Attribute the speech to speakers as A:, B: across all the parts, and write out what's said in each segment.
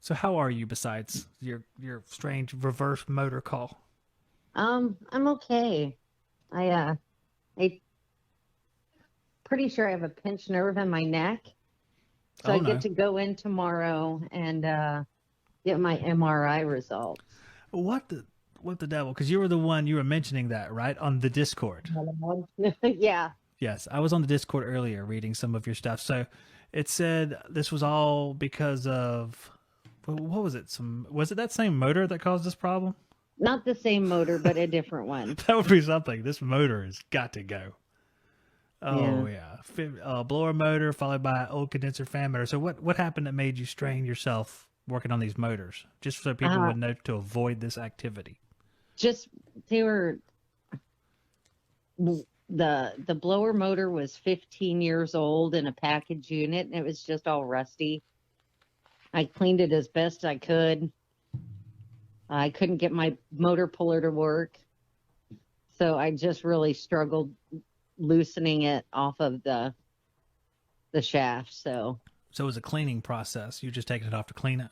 A: So how are you besides your strange reverse motor call?
B: I'm okay. I pretty sure I have a pinched nerve in my neck. So I
A: Oh
B: get
A: no.
B: to go in tomorrow and get my MRI results.
A: What the what the devil? Because you were the one you were mentioning that, right? On the Discord.
B: Yeah.
A: Yes, I was on the Discord earlier reading some of your stuff. So it said this was all because of what was it? Some was it that same motor that caused this problem?
B: Not the same motor, but a different one.
A: That would be something. This motor has got to go.
B: Yeah.
A: Oh yeah, blower motor followed by old condenser fan motor. So what happened that made you strain yourself working on these motors? Just so people
B: Uh
A: would know to avoid this activity.
B: just they were the blower motor was 15 years old in a package unit and it was just all rusty. I cleaned it as best I could. I couldn't get my motor puller to work. So I just really struggled loosening it off of the shaft. So
A: So it was a cleaning process. You're just taking it off to clean it.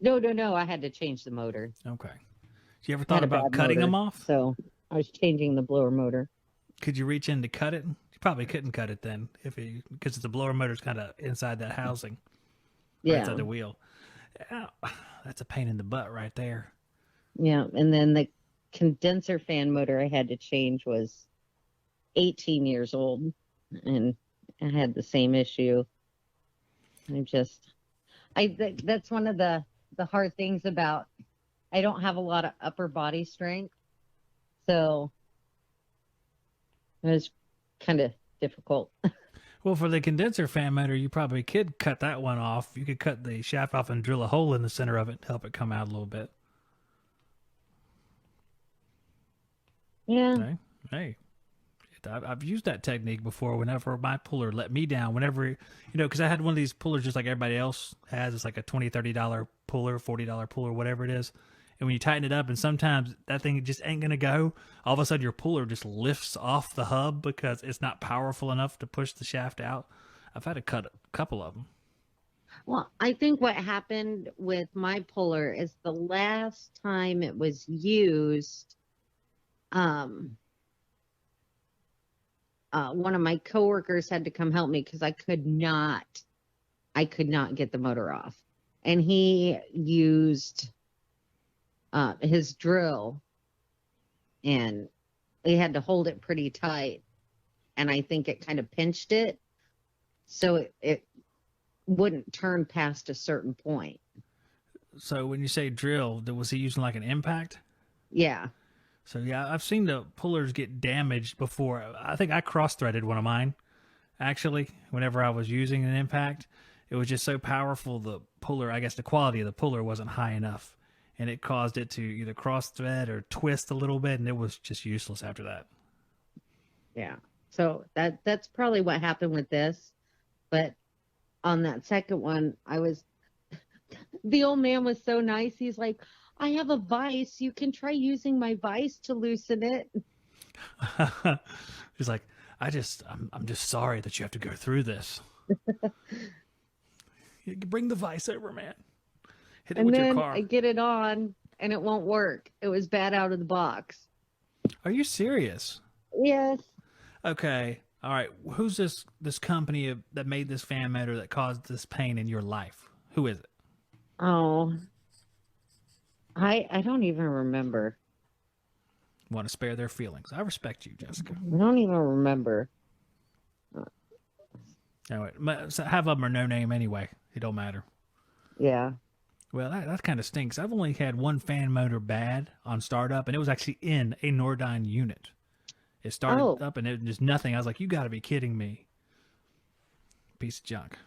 B: no, I had to change the motor.
A: Okay. You ever
B: I
A: thought
B: had a
A: about
B: bad
A: cutting them
B: motor,
A: off?
B: so I was changing the blower motor.
A: Could you reach in to cut it? You probably couldn't cut it then, if you because the blower motor's kind of inside that housing, right inside
B: Yeah,
A: the wheel. Ow, that's a pain in the butt right there.
B: yeah. And then the condenser fan motor I had to change was 18 years old, and I had the same issue. I just, that's one of the hard things about. I don't have a lot of upper body strength, so it was kind of difficult.
A: Well, for the condenser fan motor, you probably could cut that one off. You could cut the shaft off and drill a hole in the center of it to help it come out a little bit.
B: Yeah.
A: Hey, hey, I've used that technique before whenever my puller let me down. Whenever, because I had one of these pullers just like everybody else has. It's like a $20, $30 puller, $40 puller, whatever it is. And when you tighten it up, and sometimes that thing just ain't going to go, all of a sudden your puller just lifts off the hub because it's not powerful enough to push the shaft out. I've had to cut a couple of them.
B: Well, I think what happened with my puller is the last time it was used, um, one of my coworkers had to come help me because I could not get the motor off. And he used his drill and he had to hold it pretty tight. And I think it kind of pinched it. So it wouldn't turn past a certain point.
A: So when you say drill, was he using like an impact?
B: Yeah.
A: So yeah, I've seen the pullers get damaged before. I think I cross-threaded one of mine actually whenever I was using an impact. It was just so powerful the puller, I guess the quality of the puller wasn't high enough and it caused it to either cross-thread or twist a little bit and it was just useless after that.
B: Yeah. So that's probably what happened with this. But on that second one, the old man was so nice. He's like, I have a vise. You can try using my vise to loosen it.
A: He's like, I'm just sorry that you have to go through this. You bring the vice over, man. Hit it
B: And
A: with your
B: then I
A: car.
B: get it on and it won't work. It was bad out of the box.
A: Are you serious?
B: Yes.
A: Okay. All right. Who's this company that made this fan motor that caused this pain in your life? Who is it?
B: Oh, I don't even remember.
A: Want to spare their feelings? I respect you, Jessica.
B: I don't even remember.
A: Anyway, half of them are no name anyway. It don't matter.
B: Yeah.
A: Well, that kind of stinks. I've only had one fan motor bad on startup, and it was actually in a Nordyne unit. It started
B: Oh,
A: up, and it was just nothing. I was like, you got to be kidding me. Piece of junk.